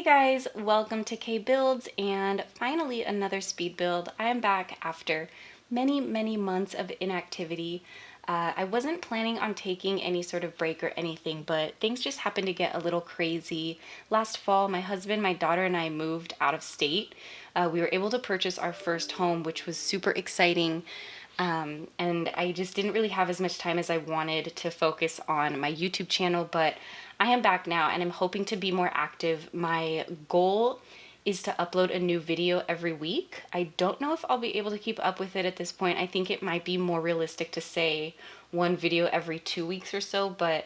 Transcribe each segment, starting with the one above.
guys, welcome to kaysbuilds and finally another speed build. I am back after many months of inactivity. I wasn't planning on taking any sort of break or anything, but things just happened to get a little crazy. Last fall, my husband, my daughter, and I moved out of state. We were able to purchase our first home, which was super exciting. And I just didn't really have as much time as I wanted to focus on my YouTube channel, but I am back now and I'm hoping to be more active. My goal is to upload a new video every week. I don't know if I'll be able to keep up with it at this point. I think it might be more realistic to say one video every 2 weeks or so, but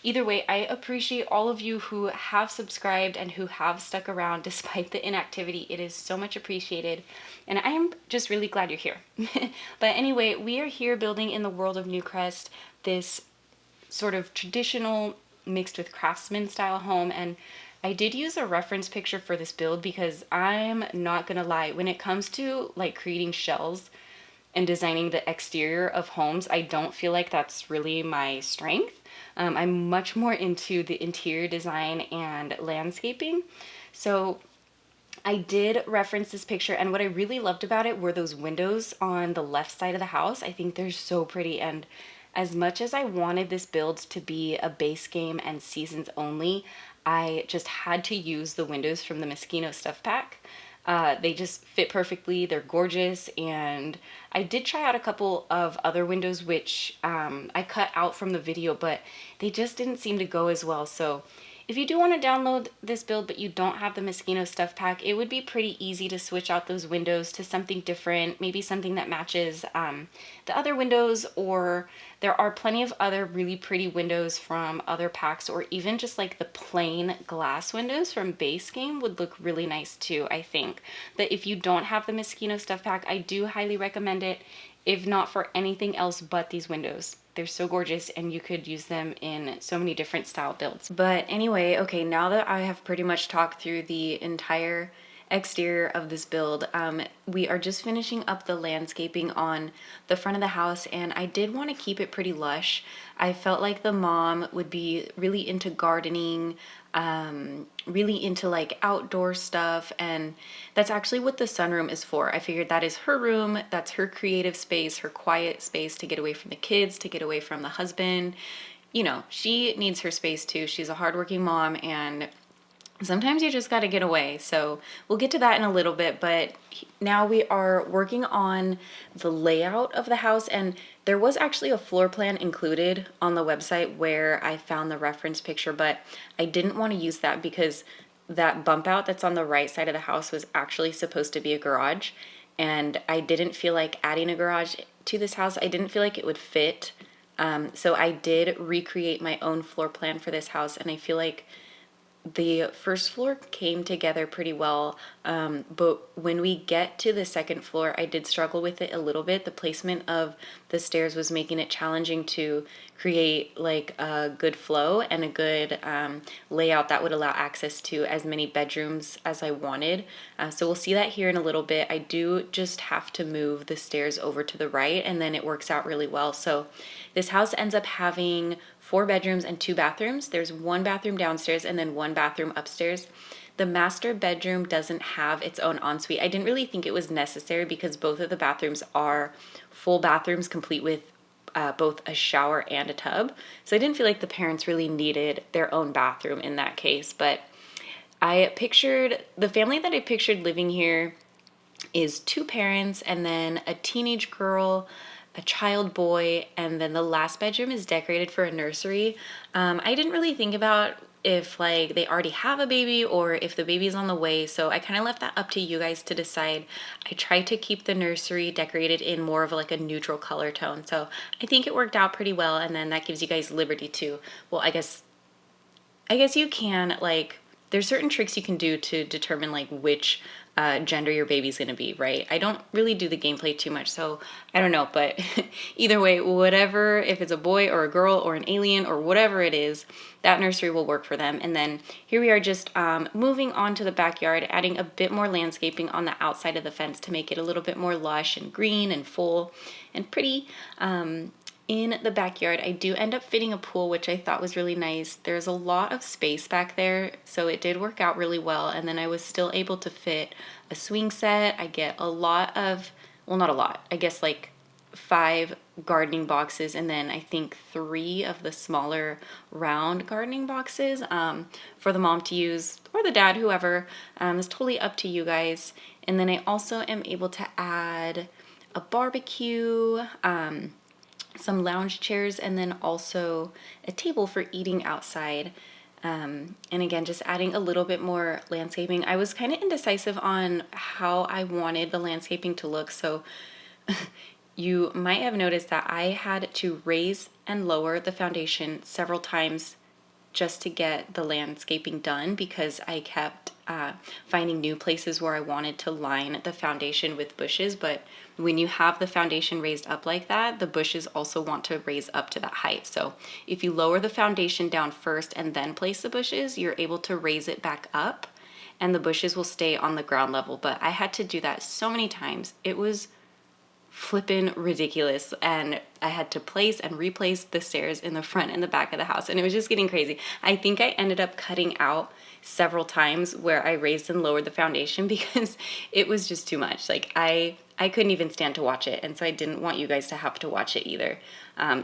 either way, I appreciate all of you who have subscribed and who have stuck around despite the inactivity. It is so much appreciated, and I am just really glad you're here. But anyway, we are here building in the world of Newcrest, this sort of traditional mixed with craftsman style home, and I did use a reference picture for this build because I'm not gonna lie, when it comes to like creating shells and designing the exterior of homes, I don't feel like that's really my strength. I'm much more into the interior design and landscaping. So I did reference this picture, and what I really loved about it were those windows on the left side of the house. I think they're so pretty, and as much as I wanted this build to be a base game and seasons only, I just had to use the windows from the Moschino stuff pack. They just fit perfectly, they're gorgeous, and I did try out a couple of other windows which I cut out from the video, but they just didn't seem to go as well. So if you do want to download this build but you don't have the Moschino stuff pack, it would be pretty easy to switch out those windows to something different, maybe something that matches the other windows, or there are plenty of other really pretty windows from other packs, or even just like the plain glass windows from base game would look really nice too. I think that if you don't have the Moschino stuff pack, I do highly recommend it, if not for anything else but these windows. They're so gorgeous and you could use them in so many different style builds. But anyway, okay, now that I have pretty much talked through the entire exterior of this build, we are just finishing up the landscaping on the front of the house, and I did want to keep it pretty lush. I felt like the mom would be really into gardening, really into like outdoor stuff, and that's actually what the sunroom is for. I figured that is her room, that's her creative space, her quiet space to get away from the kids, to get away from the husband. You know, she needs her space too. She's a hardworking mom, and sometimes you just got to get away. So we'll get to that in a little bit, but now we are working on the layout of the house, and there was actually a floor plan included on the website where I found the reference picture, but I didn't want to use that because that bump out that's on the right side of the house was actually supposed to be a garage, and I didn't feel like adding a garage to this house. I didn't feel like it would fit. So I did recreate my own floor plan for this house, and I feel like the first floor came together pretty well, but when we get to the second floor, I did struggle with it a little bit. The placement of the stairs was making it challenging to create like a good flow and a good layout that would allow access to as many bedrooms as I wanted. So we'll see that here in a little bit. I do just have to move the stairs over to the right, and then it works out really well. So this house ends up having 4 bedrooms and 2 bathrooms. There's 1 bathroom downstairs and then 1 bathroom upstairs. The master bedroom doesn't have its own ensuite. I didn't really think it was necessary because both of the bathrooms are full bathrooms complete with both a shower and a tub. So I didn't feel like the parents really needed their own bathroom in that case. But I pictured, the family that I pictured living here is 2 parents and then a teenage girl, a child boy, and then the last bedroom is decorated for a nursery. I didn't really think about if like they already have a baby or if the baby's on the way, so I kind of left that up to you guys to decide. I tried to keep the nursery decorated in more of like a neutral color tone, so I think it worked out pretty well, and then that gives you guys liberty to, well, I guess you can, like, there's certain tricks you can do to determine like which gender your baby's gonna be, right? I don't really do the gameplay too much, so I don't know, but either way, whatever, if it's a boy or a girl or an alien or whatever it is, that nursery will work for them. And then here we are just moving on to the backyard, adding a bit more landscaping on the outside of the fence to make it a little bit more lush and green and full and pretty. In the backyard, I do end up fitting a pool, which I thought was really nice. There's a lot of space back there, so it did work out really well. And then I was still able to fit a swing set. I get a lot of, well, not a lot, I guess like 5 gardening boxes, and then I think 3 of the smaller round gardening boxes for the mom to use, or the dad, whoever. It's totally up to you guys. And then I also am able to add a barbecue, some lounge chairs, and then also a table for eating outside. And again, just adding a little bit more landscaping. I was kind of indecisive on how I wanted the landscaping to look, so you might have noticed that I had to raise and lower the foundation several times just to get the landscaping done, because I kept finding new places where I wanted to line the foundation with bushes. But when you have the foundation raised up like that, the bushes also want to raise up to that height. So if you lower the foundation down first and then place the bushes, you're able to raise it back up and the bushes will stay on the ground level. But I had to do that so many times. It was flippin' ridiculous, and I had to place and replace the stairs in the front and the back of the house, and it was just getting crazy. I think I ended up cutting out several times where I raised and lowered the foundation because it was just too much. Like I couldn't even stand to watch it, and so I didn't want you guys to have to watch it either.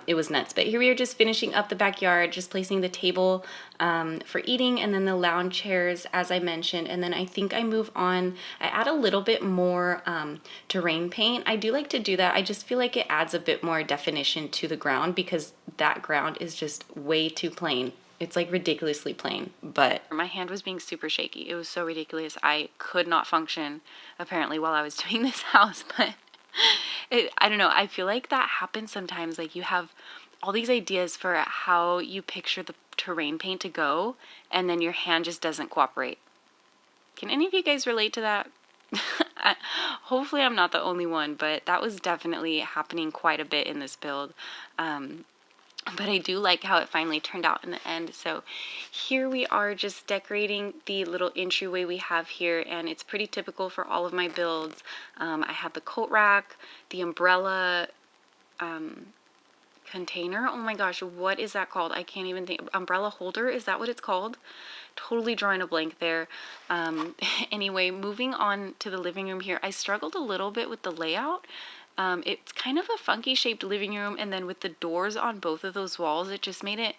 It was nuts. But here we are, just finishing up the backyard, just placing the table for eating, and then the lounge chairs, as I mentioned. And then I think I move on. I add a little bit more terrain paint. I do like to do that. I just feel like it adds a bit more definition to the ground, because that ground is just way too plain. It's like ridiculously plain, but my hand was being super shaky. It was so ridiculous. I could not function apparently while I was doing this house, but I don't know. I feel like that happens sometimes. Like you have all these ideas for how you picture the terrain paint to go, and then your hand just doesn't cooperate. Can any of you guys relate to that? Hopefully I'm not the only one, but that was definitely happening quite a bit in this build. But I do like how it finally turned out in the end. So here we are, just decorating the little entryway we have here, and it's pretty typical for all of my builds. I have the coat rack, the umbrella container. Oh my gosh, what is that called? I can't even think. Umbrella holder, is that what it's called? Totally drawing a blank there. Anyway, moving on to the living room here. I struggled a little bit with the layout. It's kind of a funky shaped living room, and then with the doors on both of those walls, it just made it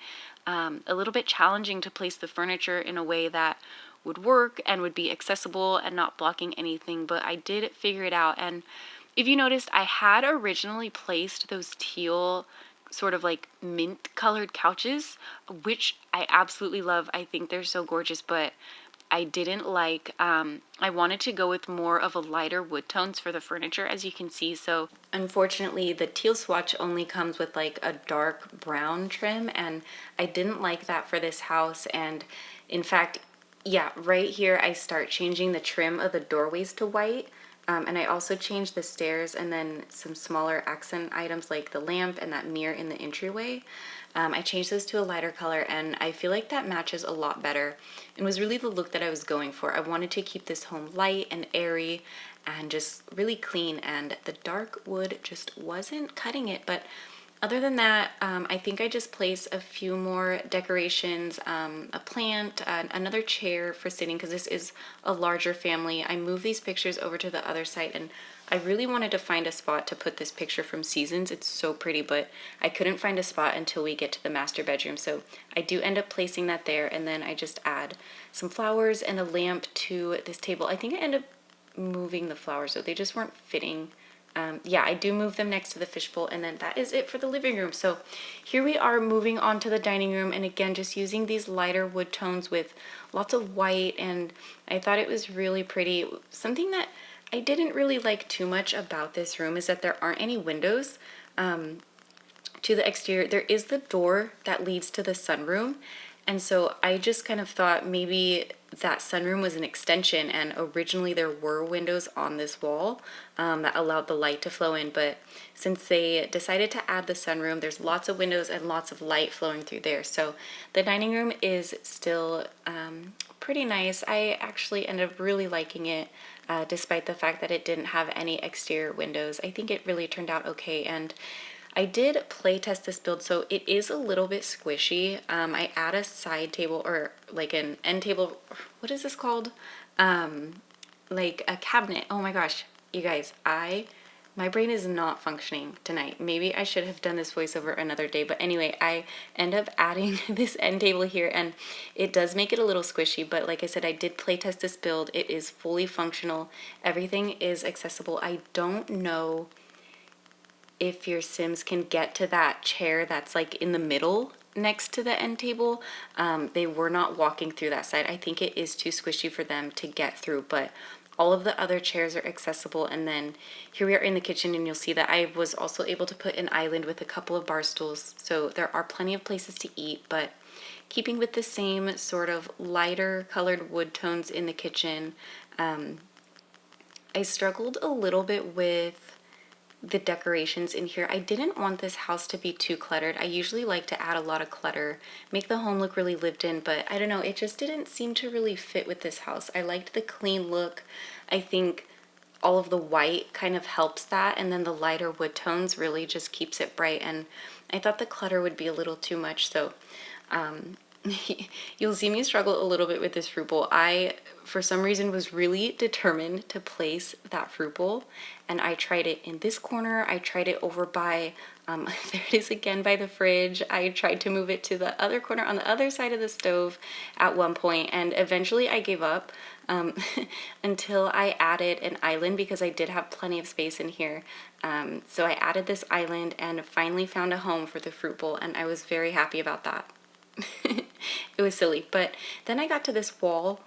a little bit challenging to place the furniture in a way that would work and would be accessible and not blocking anything. But I did figure it out. And if you noticed, I had originally placed those teal sort of like mint colored couches, which I absolutely love. I think they're so gorgeous, but I didn't like, I wanted to go with more of a lighter wood tones for the furniture, as you can see. So unfortunately the teal swatch only comes with like a dark brown trim, and I didn't like that for this house. And in fact, yeah, right here I start changing the trim of the doorways to white. And I also changed the stairs and then some smaller accent items like the lamp and that mirror in the entryway. I changed those to a lighter color, and I feel like that matches a lot better and was really the look that I was going for. I wanted to keep this home light and airy and just really clean, and the dark wood just wasn't cutting it. But other than that, I think I just placed a few more decorations, a plant, another chair for sitting, because this is a larger family. I moved these pictures over to the other side, and I really wanted to find a spot to put this picture from Seasons. It's so pretty, but I couldn't find a spot until we get to the master bedroom. So I do end up placing that there, and then I just add some flowers and a lamp to this table. I think I end up moving the flowers, so they just weren't fitting. Yeah, I do move them next to the fishbowl, and then that is it for the living room. So here we are moving on to the dining room, and again, just using these lighter wood tones with lots of white, and I thought it was really pretty. Something that I didn't really like too much about this room is that there aren't any windows to the exterior. There is the door that leads to the sunroom, and so I just kind of thought maybe that sunroom was an extension, and originally there were windows on this wall that allowed the light to flow in. But since they decided to add the sunroom, there's lots of windows and lots of light flowing through there. So the dining room is still pretty nice. I actually ended up really liking it, despite the fact that it didn't have any exterior windows. I think it really turned out okay, and I did play test this build, so it is a little bit squishy. I add a side table or like an end table. What is this called? Like a cabinet. Oh my gosh, you guys, my brain is not functioning tonight. Maybe I should have done this voiceover another day, but anyway, I end up adding this end table here, and it does make it a little squishy, but like I said, I did play test this build. It is fully functional. Everything is accessible. I don't know if your Sims can get to that chair that's like in the middle next to the end table. They were not walking through that side. I think it is too squishy for them to get through, but all of the other chairs are accessible. And then here we are in the kitchen, and you'll see that I was also able to put an island with a couple of bar stools. So there are plenty of places to eat, but keeping with the same sort of lighter colored wood tones in the kitchen. I struggled a little bit with the decorations in here. I didn't want this house to be too cluttered. I usually like to add a lot of clutter, make the home look really lived in, but I don't know, it just didn't seem to really fit with this house. I liked the clean look. I think all of the white kind of helps that, and then the lighter wood tones really just keeps it bright, and I thought the clutter would be a little too much, so you'll see me struggle a little bit with this fruit bowl. I, for some reason, was really determined to place that fruit bowl, and I tried it in this corner. I tried it over by, there it is again by the fridge. I tried to move it to the other corner on the other side of the stove at one point, and eventually I gave up until I added an island, because I did have plenty of space in here. So I added this island and finally found a home for the fruit bowl, and I was very happy about that. It was silly, but then I got to this wall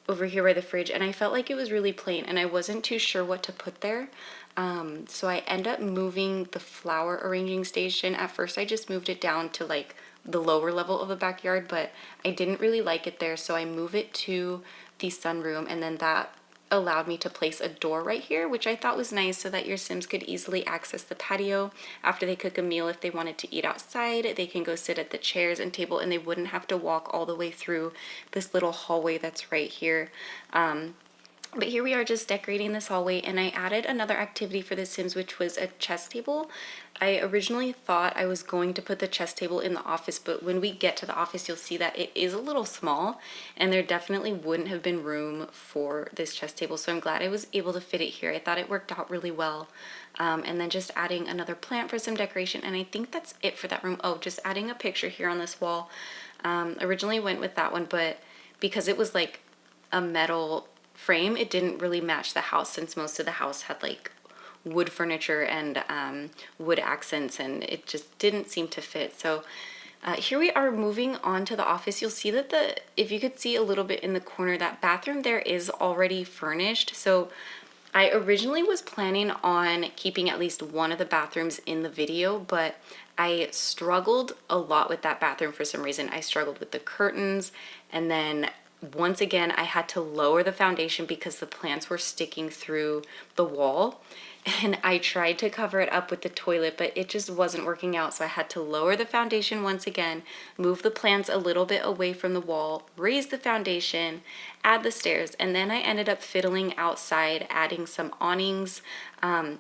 over here by the fridge, and I felt like it was really plain, and I wasn't too sure what to put there. So I end up moving the flower arranging station. At first I just moved it down to like the lower level of the backyard, but I didn't really like it there, so I moved it to the sunroom, and then that allowed me to place a door right here, which I thought was nice, so that your Sims could easily access the patio after they cook a meal. If they wanted to eat outside, they can go sit at the chairs and table, and they wouldn't have to walk all the way through this little hallway that's right here. But here we are just decorating this hallway, and I added another activity for the Sims, which was a chess table. I originally thought I was going to put the chess table in the office, but when we get to the office, you'll see that it is a little small, and there definitely wouldn't have been room for this chess table, so I'm glad I was able to fit it here. I thought it worked out really well. And then just adding another plant for some decoration, and I think that's it for that room. Oh, just adding a picture here on this wall. Originally went with that one, but because it was like a metal frame, it didn't really match the house, since most of the house had like wood furniture and wood accents, and it just didn't seem to fit. So here we are moving on to the office. You'll see that if you could see a little bit in the corner, that bathroom there is already furnished. So I originally was planning on keeping at least one of the bathrooms in the video, but I struggled a lot with that bathroom for some reason. I struggled with the curtains, and then once again I had to lower the foundation because the plants were sticking through the wall, and I tried to cover it up with the toilet, but it just wasn't working out. So I had to lower the foundation once again, move the plants a little bit away from the wall, raise the foundation, add the stairs, and then I ended up fiddling outside, adding some awnings. And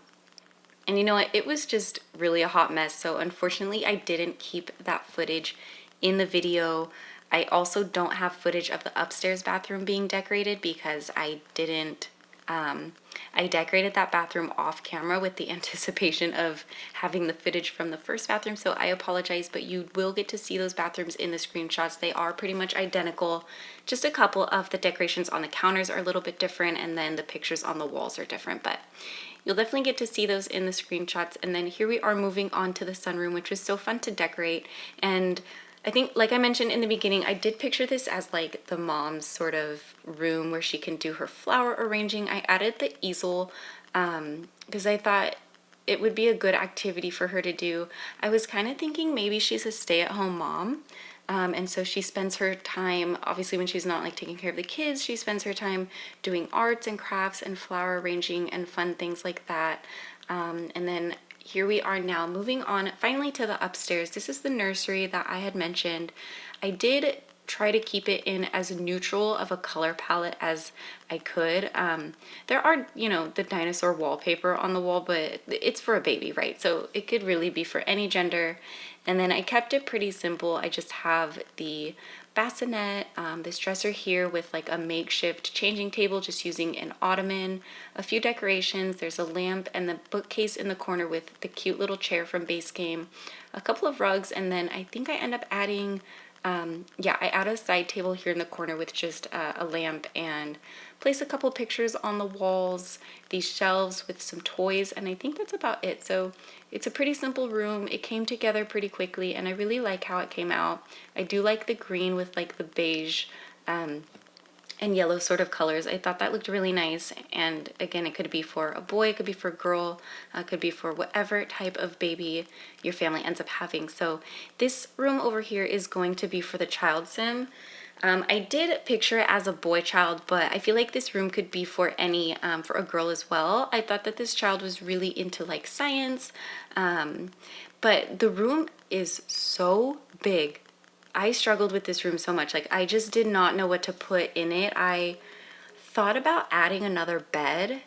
you know what, it was just really a hot mess, so unfortunately I didn't keep that footage in the video. I also don't have footage of the upstairs bathroom being decorated because I didn't, I decorated that bathroom off camera with the anticipation of having the footage from the first bathroom, so I apologize, but you will get to see those bathrooms in the screenshots. They are pretty much identical. Just a couple of the decorations on the counters are a little bit different, and then the pictures on the walls are different, but you'll definitely get to see those in the screenshots. And then here we are moving on to the sunroom, which was so fun to decorate. And I think, like I mentioned in the beginning, I did picture this as like the mom's sort of room where she can do her flower arranging. I added the easel because I thought it would be a good activity for her to do. I was kind of thinking maybe she's a stay-at-home mom. And so she spends her time, obviously when she's not like taking care of the kids, she spends her time doing arts and crafts and flower arranging and fun things like that. And then here we are now moving on finally to the upstairs. This is the nursery that I had mentioned. I did try to keep it in as neutral of a color palette as I could. There are, you know, the dinosaur wallpaper on the wall, but it's for a baby, right? So it could really be for any gender. And then I kept it pretty simple. I just have the bassinet, this dresser here with like a makeshift changing table, just using an ottoman, a few decorations. There's a lamp and the bookcase in the corner with the cute little chair from base game, a couple of rugs, and then I think I end up adding, I add a side table here in the corner with just a lamp, and place a couple pictures on the walls, these shelves with some toys, and I think that's about it. So it's a pretty simple room. It came together pretty quickly, and I really like how it came out. I do like the green with like the beige and yellow sort of colors. I thought that looked really nice. And again, it could be for a boy, it could be for a girl, it could be for whatever type of baby your family ends up having. So this room over here is going to be for the child sim. I did picture it as a boy child, but I feel like this room could be for any, for a girl as well. I thought that this child was really into like science, but the room is so big. I struggled with this room so much. Like, I just did not know what to put in it. I thought about adding another bed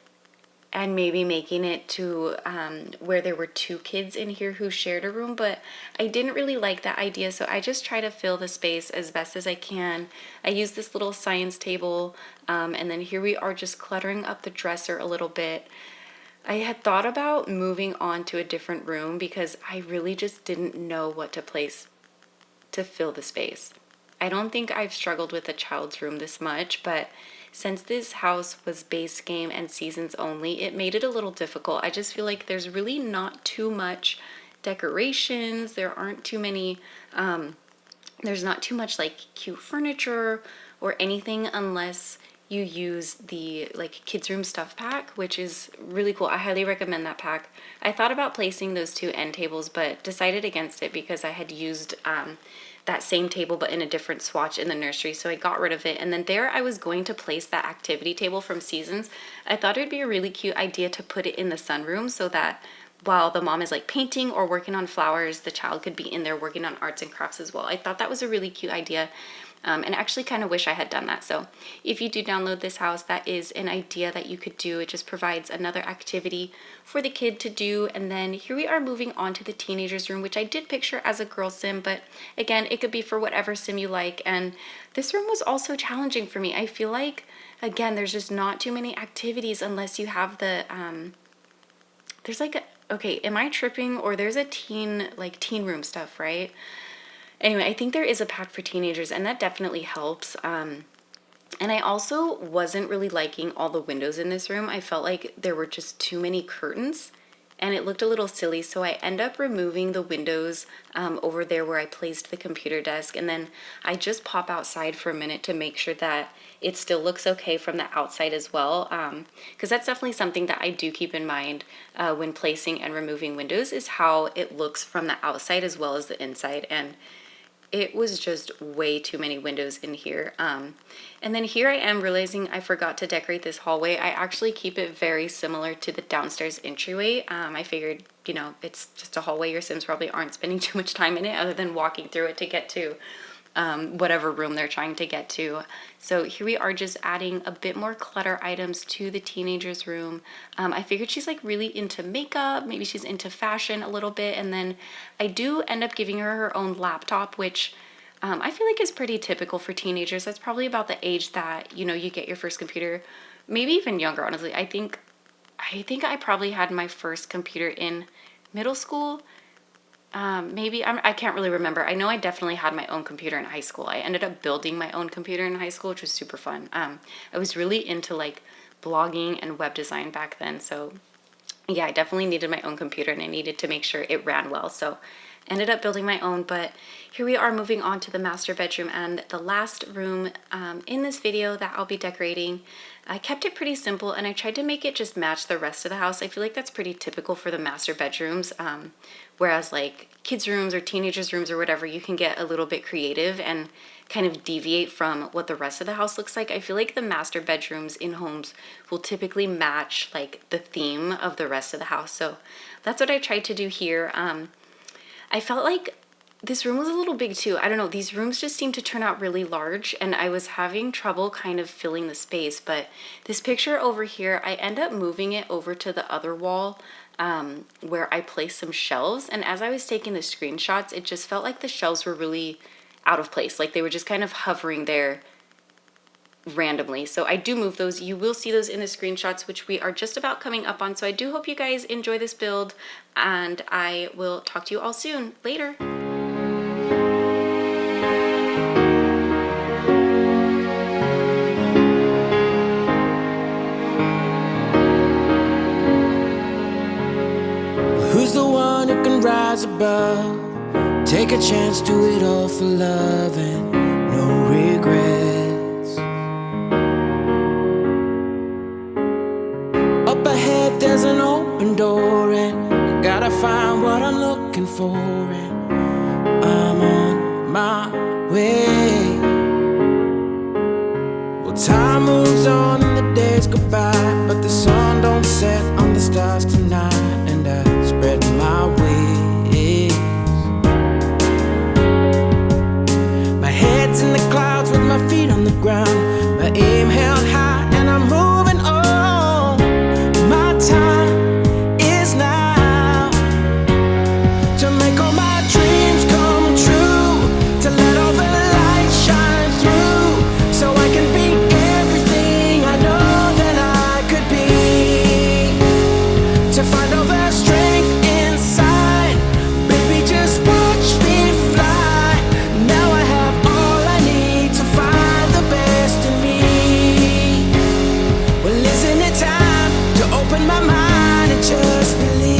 and maybe making it to where there were two kids in here who shared a room, but I didn't really like that idea, so I just try to fill the space as best as I can. I use this little science table, and then here we are just cluttering up the dresser a little bit. I had thought about moving on to a different room because I really just didn't know what to place to fill the space. I don't think I've struggled with a child's room this much, but since this house was base game and seasons only, it made it a little difficult. I just feel like there's really not too much decorations. There aren't too many, there's not too much like cute furniture or anything unless you use the like kids room stuff pack, which is really cool. I highly recommend that pack. I thought about placing those two end tables, but decided against it because I had used that same table but in a different swatch in the nursery, so I got rid of it. And then there I was going to place that activity table from Seasons. I thought it'd be a really cute idea to put it in the sunroom so that while the mom is like painting or working on flowers, the child could be in there working on arts and crafts as well. I thought that was a really cute idea. And actually kind of wish I had done that. So if you do download this house, that is an idea that you could do. It just provides another activity for the kid to do. And then here we are moving on to the teenager's room, which I did picture as a girl sim, but again, it could be for whatever sim you like. And this room was also challenging for me. I feel like, again, there's just not too many activities unless you have the, there's like, okay, am I tripping? Or there's a teen room stuff, right? Anyway, I think there is a pack for teenagers, and that definitely helps. And I also wasn't really liking all the windows in this room. I felt like there were just too many curtains, and it looked a little silly, so I end up removing the windows over there where I placed the computer desk, and then I just pop outside for a minute to make sure that it still looks okay from the outside as well, because that's definitely something that I do keep in mind when placing and removing windows, is how it looks from the outside as well as the inside. And it was just way too many windows in here. And then here I am realizing I forgot to decorate this hallway. I actually keep it very similar to the downstairs entryway. I figured, you know, it's just a hallway. Your Sims probably aren't spending too much time in it other than walking through it to get to whatever room they're trying to get to. So here we are just adding a bit more clutter items to the teenager's room. I figured she's like really into makeup, maybe she's into fashion a little bit, and then I do end up giving her her own laptop, which I feel like is pretty typical for teenagers. That's probably about the age that, you know, you get your first computer, maybe even younger, honestly. I think I probably had my first computer in middle school. Maybe I can't really remember. I know I definitely had my own computer in high school. I ended up building my own computer in high school, which was super fun. I was really into like blogging and web design back then. So yeah, I definitely needed my own computer and I needed to make sure it ran well. So ended up building my own, but here we are moving on to the master bedroom and the last room in this video that I'll be decorating. I kept it pretty simple and I tried to make it just match the rest of the house. I feel like that's pretty typical for the master bedrooms, whereas like kids' rooms or teenagers' rooms or whatever, you can get a little bit creative and kind of deviate from what the rest of the house looks like. I feel like the master bedrooms in homes will typically match like the theme of the rest of the house. So that's what I tried to do here. I felt like this room was a little big too. I don't know, these rooms just seem to turn out really large, and I was having trouble kind of filling the space. But this picture over here, I end up moving it over to the other wall where I placed some shelves. And as I was taking the screenshots, it just felt like the shelves were really out of place. Like they were just kind of hovering there randomly. So I do move those. You will see those in the screenshots, which we are just about coming up on. So I do hope you guys enjoy this build, and I will talk to you all soon. Later. Who's the one who can rise above? Take a chance, do it all for love and no regrets. Up ahead there's an open door, and I gotta find what I'm looking for, and I'm on my way. Well, time moves on and the days go by, but the sun don't set on the stars tonight, and I spread my wings. My head's in the clouds with my feet on the ground, my aim held high and I'm moving on. My time is now to make all my dreams come true, to let all the light shine through, so I can be everything I know that I could be, to find all the strength inside. Baby, just watch me fly. Now I have all I need to find the best in me. Well, isn't it time to open my mind and just believe?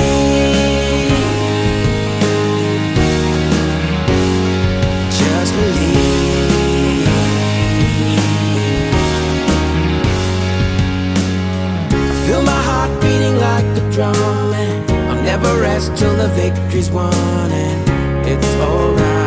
Just believe. I feel my heart beating like a drum, and I'll never rest till the victory's won, and it's alright.